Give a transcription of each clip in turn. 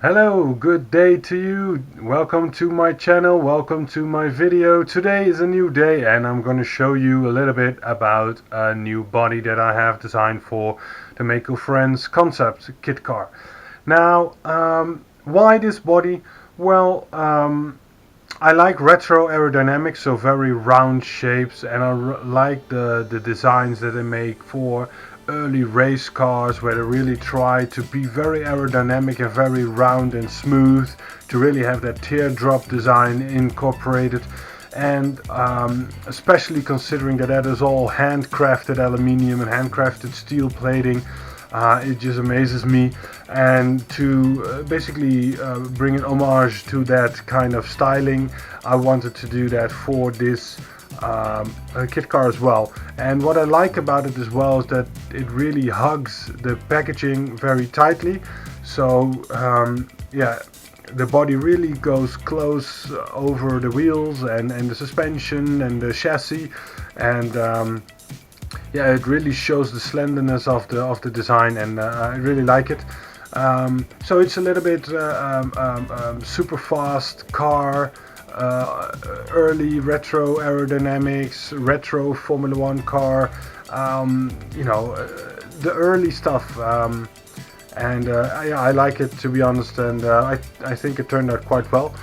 Hello, good day to you. Welcome to my channel, welcome to my video. Today is a new day and I'm going to show you a little bit about a new body that I have designed for the Mayco Forence concept kit car. Now, why this body? Well, I like retro aerodynamics, so very round shapes, and I like the designs that they make for early race cars where they really try to be very aerodynamic and very round and smooth to really have that teardrop design incorporated. And especially considering that is all handcrafted aluminium and handcrafted steel plating, it just amazes me. And to basically bring an homage to that kind of styling, I wanted to do that for this kit car as well. And what I like about it as well is that it really hugs the packaging very tightly. So yeah, the body really goes close over the wheels and the suspension and the chassis, and yeah, it really shows the slenderness of the design, and I really like it. So it's a little bit super fast car, early retro aerodynamics, retro Formula 1 car, you know, the early stuff. And yeah, I like it, to be honest, and I think it turned out quite well.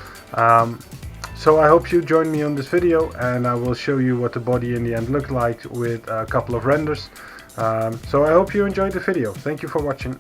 So I hope you join me on this video, and I will show you what the body in the end looked like with a couple of renders. So I hope you enjoyed the video. Thank you for watching.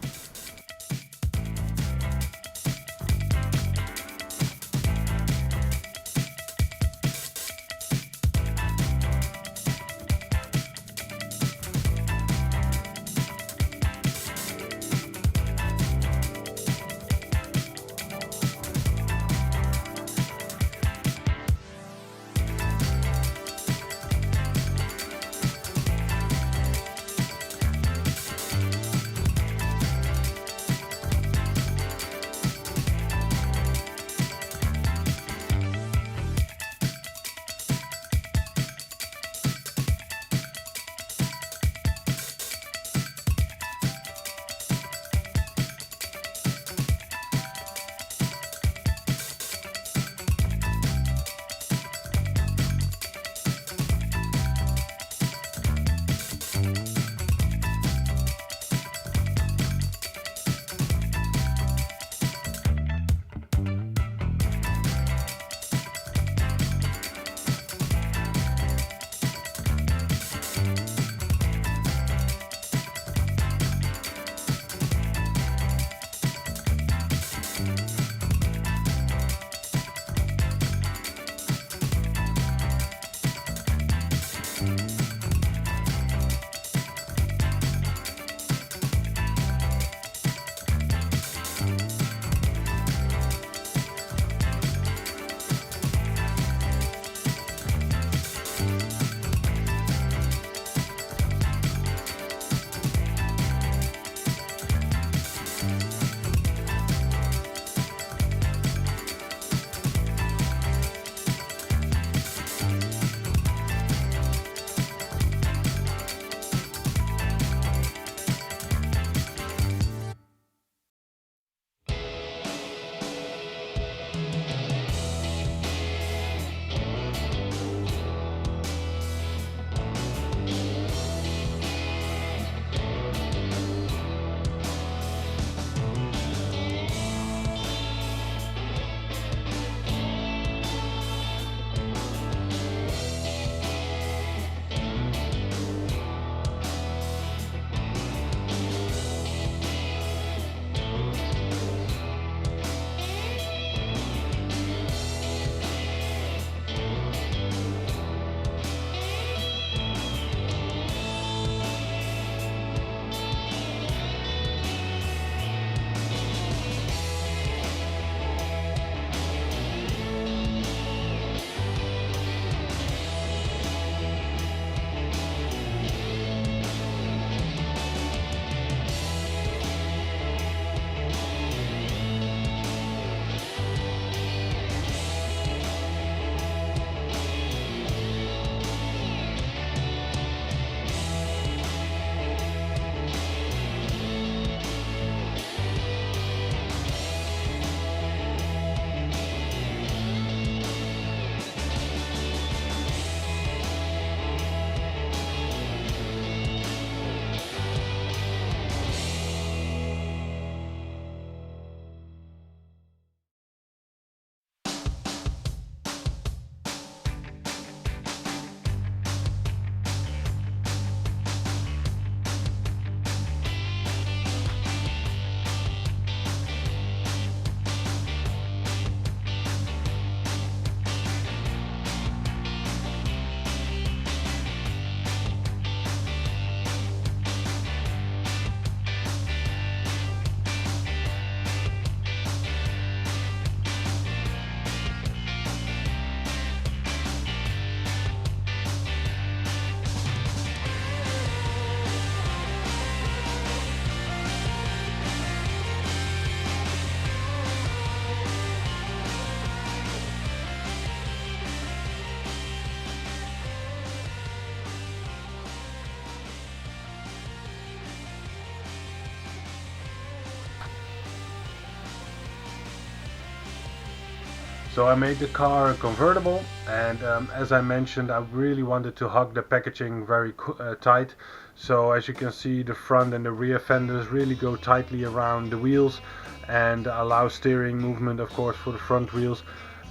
So I made the car convertible, and as I mentioned, I really wanted to hug the packaging very tight. So as you can see, the front and the rear fenders really go tightly around the wheels and allow steering movement, of course, for the front wheels.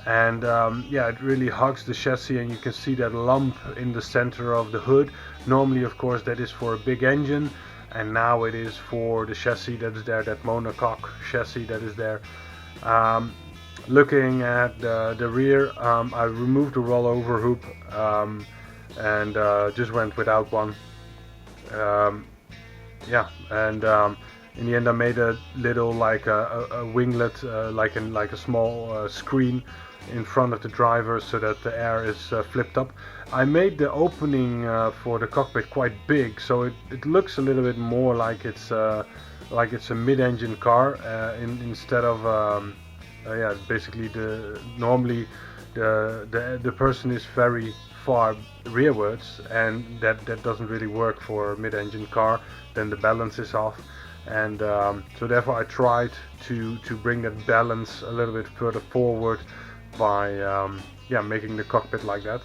And yeah, it really hugs the chassis, and you can see that lump in the center of the hood. Normally, of course, that is for a big engine, and now it is for the chassis that is there, that monocoque chassis that is there. Looking at the rear, I removed the rollover hoop and just went without one. Yeah, and in the end I made a little like a winglet, like a small screen in front of the driver so that the air is flipped up. I made the opening for the cockpit quite big, so it looks a little bit more like it's a mid-engine car instead of yeah, basically normally the person is very far rearwards, and that doesn't really work for a mid-engine car. Then the balance is off, and so therefore I tried to bring that balance a little bit further forward by yeah, making the cockpit like that.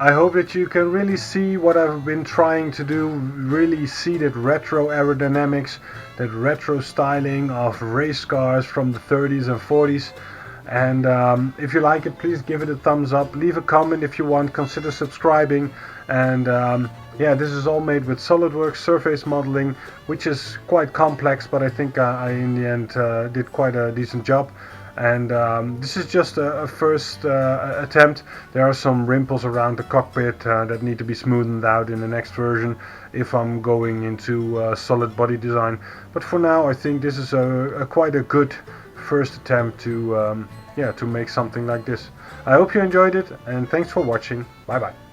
I hope that you can really see what I've been trying to do, really see that retro aerodynamics, that retro styling of race cars from the 30s and 40s. And if you like it, please give it a thumbs up, leave a comment if you want, consider subscribing. And yeah, this is all made with SolidWorks surface modeling, which is quite complex, but I think I in the end did quite a decent job. And this is just a first attempt. There are some rimples around the cockpit that need to be smoothened out in the next version if I'm going into solid body design. But for now, I think this is quite a good first attempt to yeah, to make something like this. I hope you enjoyed it, and thanks for watching. Bye bye.